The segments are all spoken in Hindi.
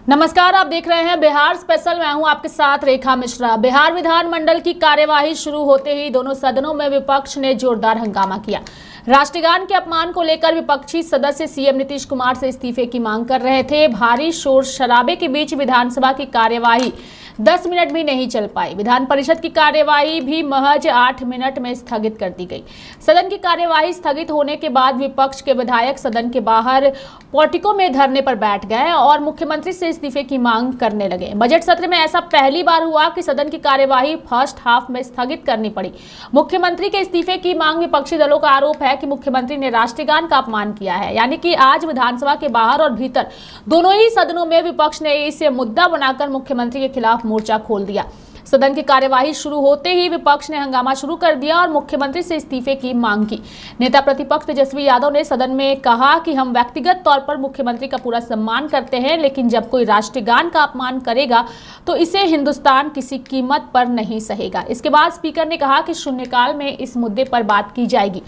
नमस्कार, आप देख रहे हैं बिहार स्पेशल। मैं हूं आपके साथ रेखा मिश्रा। बिहार विधानमंडल की कार्यवाही शुरू होते ही दोनों सदनों में विपक्ष ने जोरदार हंगामा किया। राष्ट्रगान के अपमान को लेकर विपक्षी सदस्य सीएम नीतीश कुमार से इस्तीफे की मांग कर रहे थे। भारी शोर शराबे के बीच विधानसभा की कार्यवाही 10 मिनट भी नहीं चल पाई। विधान परिषद की कार्यवाही भी महज 8 मिनट में स्थगित कर दी गई। सदन की कार्यवाही स्थगित होने के बाद विपक्ष के विधायक सदन के बाहर पोर्टिको में धरने पर बैठ गए और मुख्यमंत्री से इस्तीफे की मांग करने लगे। बजट सत्र में ऐसा पहली बार हुआ कि सदन की कार्यवाही फर्स्ट हाफ में स्थगित करनी पड़ी। मुख्यमंत्री के इस्तीफे की मांग विपक्षी दलों का आरोप है कि मुख्यमंत्री ने राष्ट्रगान का अपमान किया है। यानी कि आज विधानसभा के बाहर और भीतर दोनों ही सदनों में विपक्ष ने इसे मुद्दा बनाकर मुख्यमंत्री के खिलाफ मोर्चा खोल दिया। सदन की कार्यवाही शुरू होते ही विपक्ष ने हंगामा शुरू कर दिया और मुख्यमंत्री से इस्तीफे की मांग की। नेता प्रतिपक्ष तेजस्वी यादव ने सदन में कहा कि हम व्यक्तिगत तौर पर मुख्यमंत्री का पूरा सम्मान करते हैं, लेकिन जब कोई राष्ट्रगान का अपमान करेगा तो इसे हिंदुस्तान किसी कीमत पर नहीं सहेगा। इसके बाद स्पीकर ने कहा कि शून्यकाल में इस मुद्दे पर बात की जाएगी।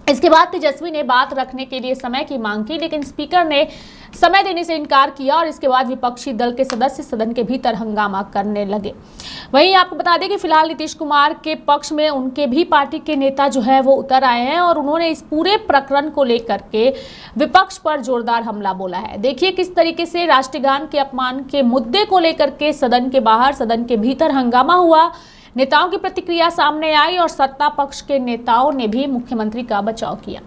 इसके बाद तेजस्वी ने बात रखने के लिए समय की मांग की, लेकिन स्पीकर ने समय देने से इनकार किया और इसके बाद विपक्षी दल के सदस्य सदन के भीतर हंगामा करने लगे। वहीं आपको बता दें कि फिलहाल नीतीश कुमार के पक्ष में उनके भी पार्टी के नेता जो है वो उतर आए हैं और उन्होंने इस पूरे प्रकरण को लेकर के विपक्ष पर जोरदार हमला बोला है। देखिए किस तरीके से राष्ट्रगान के अपमान के मुद्दे को लेकर के सदन के बाहर सदन के भीतर हंगामा हुआ। नेताओं की प्रतिक्रिया सामने आई और सत्ता पक्ष के नेताओं ने भी मुख्यमंत्री का बचाव किया।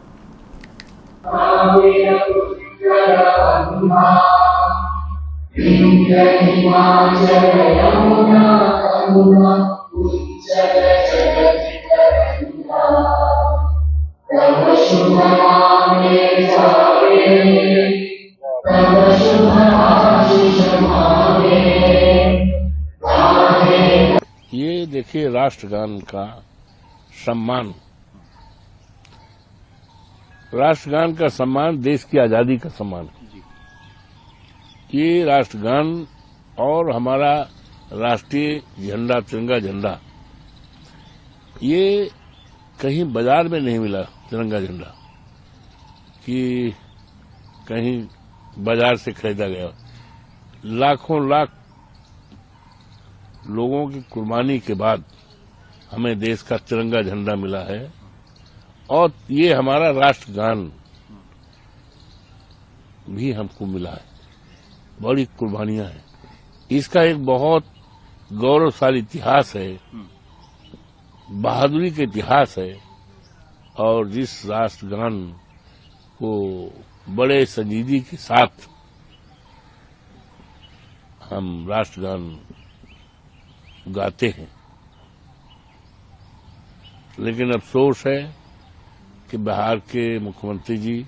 ये देखिए राष्ट्रगान का सम्मान, राष्ट्रगान का सम्मान देश की आजादी का सम्मान। ये राष्ट्रगान और हमारा राष्ट्रीय झंडा, तिरंगा झंडा, ये कहीं बाजार में नहीं मिला। तिरंगा झंडा कि कहीं बाजार से खरीदा गया। लाखों लाख लोगों की कुर्बानी के बाद हमें देश का तिरंगा झंडा मिला है और ये हमारा राष्ट्रगान भी हमको मिला है। बड़ी कुर्बानियां हैं। इसका एक बहुत गौरवशाली इतिहास है, बहादुरी का इतिहास है और जिस राष्ट्रगान को बड़े संजीदगी के साथ हम राष्ट्रगान गाते हैं, लेकिन अफसोस है कि बिहार के मुख्यमंत्री जी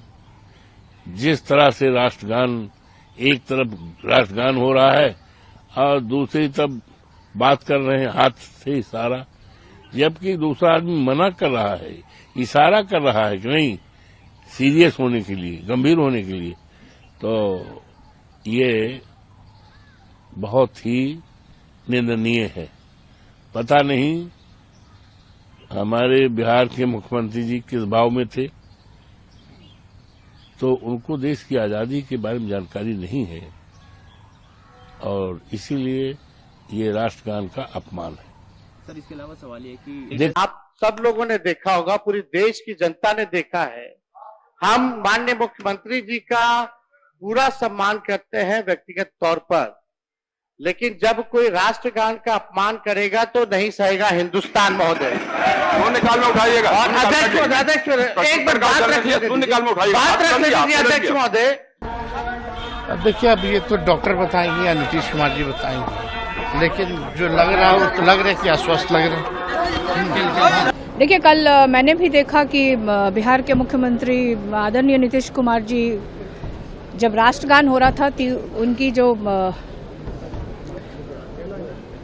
जिस तरह से राष्ट्रगान, एक तरफ राष्ट्रगान हो रहा है और दूसरी तरफ बात कर रहे हैं हाथ से इशारा, जबकि दूसरा आदमी मना कर रहा है, इशारा कर रहा है कि नहीं, सीरियस होने के लिए, गंभीर होने के लिए। तो ये बहुत ही निंदनीय है। पता नहीं हमारे बिहार के मुख्यमंत्री जी किस भाव में थे, तो उनको देश की आजादी के बारे में जानकारी नहीं है और इसीलिए ये राष्ट्रगान का अपमान है। सर, इसके अलावा सवाल ये कि आप सब लोगों ने देखा होगा, पूरी देश की जनता ने देखा है, हम माननीय मुख्यमंत्री जी का पूरा सम्मान करते हैं व्यक्तिगत तौर पर, लेकिन जब कोई राष्ट्रगान का अपमान करेगा तो नहीं सहेगा हिंदुस्तान महोदय। निकाल में उठाइएगा और अध्यक्ष एक बार बात रख लीजिए अध्यक्ष महोदय। देखिए अब ये तो डॉक्टर बताएंगे या नीतीश कुमार जी बताएंगे, लेकिन जो लग रहा है वो तो लग रहा है कि अस्वस्थ लग रहे हैं। देखिए कल मैंने भी देखा कि बिहार के मुख्यमंत्री आदरणीय नीतीश कुमार जी जब राष्ट्रगान हो रहा था उनकी जो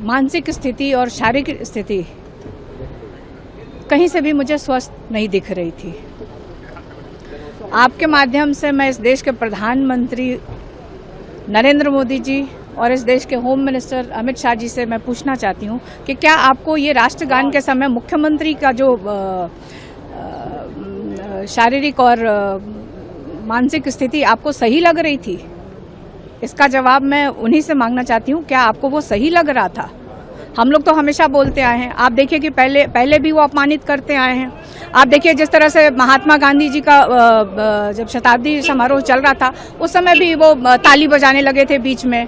मानसिक स्थिति और शारीरिक स्थिति कहीं से भी मुझे स्वस्थ नहीं दिख रही थी। आपके माध्यम से मैं इस देश के प्रधानमंत्री नरेंद्र मोदी जी और इस देश के होम मिनिस्टर अमित शाह जी से मैं पूछना चाहती हूँ कि क्या आपको ये राष्ट्रगान के समय मुख्यमंत्री का जो शारीरिक और मानसिक स्थिति आपको सही लग रही थी? इसका जवाब मैं उन्हीं से मांगना चाहती हूँ, क्या आपको वो सही लग रहा था? हम लोग तो हमेशा बोलते आए हैं, आप देखिए कि पहले भी वो अपमानित करते आए हैं। आप देखिए जिस तरह से महात्मा गांधी जी का जब शताब्दी समारोह चल रहा था उस समय भी वो ताली बजाने लगे थे बीच में।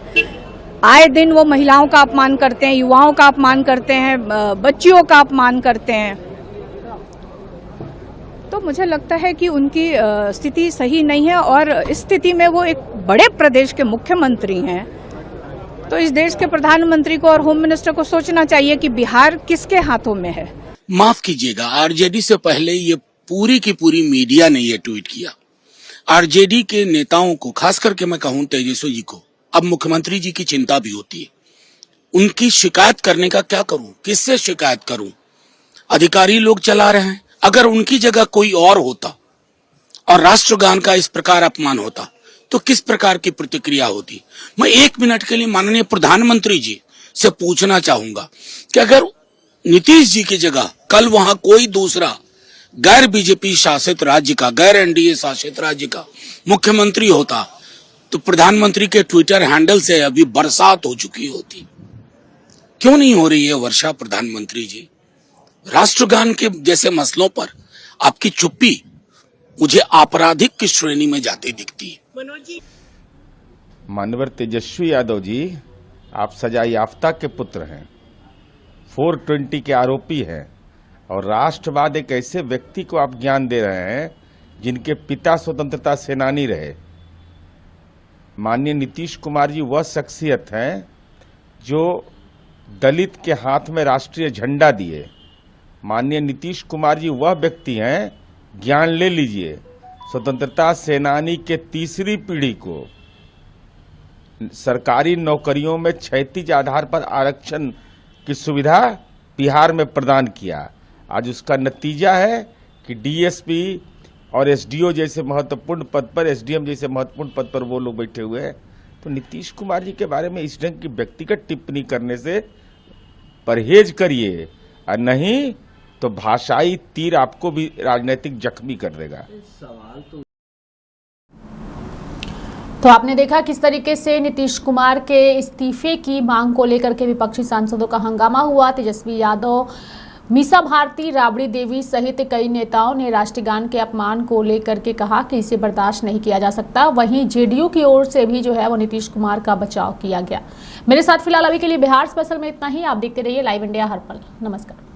आए दिन वो महिलाओं का अपमान करते हैं, युवाओं का अपमान करते हैं, बच्चियों का अपमान करते हैं। तो मुझे लगता है कि उनकी स्थिति सही नहीं है और इस स्थिति में वो एक बड़े प्रदेश के मुख्यमंत्री हैं, तो इस देश के प्रधानमंत्री को और होम मिनिस्टर को सोचना चाहिए कि बिहार किसके हाथों में है। माफ कीजिएगा, आरजेडी से पहले ये पूरी की पूरी मीडिया ने ये ट्वीट किया। आरजेडी के नेताओं को, खास करके मैं कहूं तेजस्वी जी को, अब मुख्यमंत्री जी की चिंता भी होती है। उनकी शिकायत करने का क्या करूं, किससे शिकायत करूं? अधिकारी लोग चला रहे हैं। अगर उनकी जगह कोई और होता और राष्ट्रगान का इस प्रकार अपमान होता तो किस प्रकार की प्रतिक्रिया होती? मैं 1 मिनट के लिए माननीय प्रधानमंत्री जी से पूछना चाहूंगा कि अगर नीतीश जी की जगह कल वहां कोई दूसरा गैर बीजेपी शासित राज्य का, गैर एनडीए शासित राज्य का मुख्यमंत्री होता तो प्रधानमंत्री के ट्विटर हैंडल से अभी बरसात हो चुकी होती। क्यों नहीं हो रही है वर्षा प्रधानमंत्री जी? राष्ट्रगान के जैसे मसलों पर आपकी चुप्पी मुझे आपराधिक की श्रेणी में जाती दिखती है। माननीय तेजस्वी यादव जी, आप सजा याफ्ता के पुत्र हैं, 420 के आरोपी हैं और राष्ट्रवाद एक ऐसे व्यक्ति को आप ज्ञान दे रहे हैं जिनके पिता स्वतंत्रता सेनानी रहे। माननीय नीतीश कुमार जी वह शख्सियत हैं जो दलित के हाथ में राष्ट्रीय झंडा दिए। माननीय नीतीश कुमार जी वह व्यक्ति हैं, ज्ञान ले लीजिए, स्वतंत्रता सेनानी के तीसरी पीढ़ी को सरकारी नौकरियों में क्षैतिज आधार पर आरक्षण की सुविधा बिहार में प्रदान किया। आज उसका नतीजा है कि डीएसपी और एसडीओ जैसे महत्वपूर्ण पद पर, एसडीएम जैसे महत्वपूर्ण पद पर वो लोग बैठे हुए हैं। तो नीतीश कुमार जी के बारे में इस ढंग की व्यक्तिगत टिप्पणी करने से परहेज करिए, और नहीं तो भाषाई तीर आपको भी राजनीतिक जख्मी कर देगा। तो आपने देखा किस तरीके से नीतीश कुमार के इस्तीफे की मांग को लेकर के विपक्षी सांसदों का हंगामा हुआ। तेजस्वी यादव, मीसा भारती, राबड़ी देवी सहित कई नेताओं ने राष्ट्रगान के अपमान को लेकर के कहा कि इसे बर्दाश्त नहीं किया जा सकता। वहीं जेडीयू की ओर से भी जो है वो नीतीश कुमार का बचाव किया गया। मेरे साथ फिलहाल अभी के लिए बिहार स्पेशल में इतना ही। आप देखते रहिए लाइव इंडिया हर पल। नमस्कार।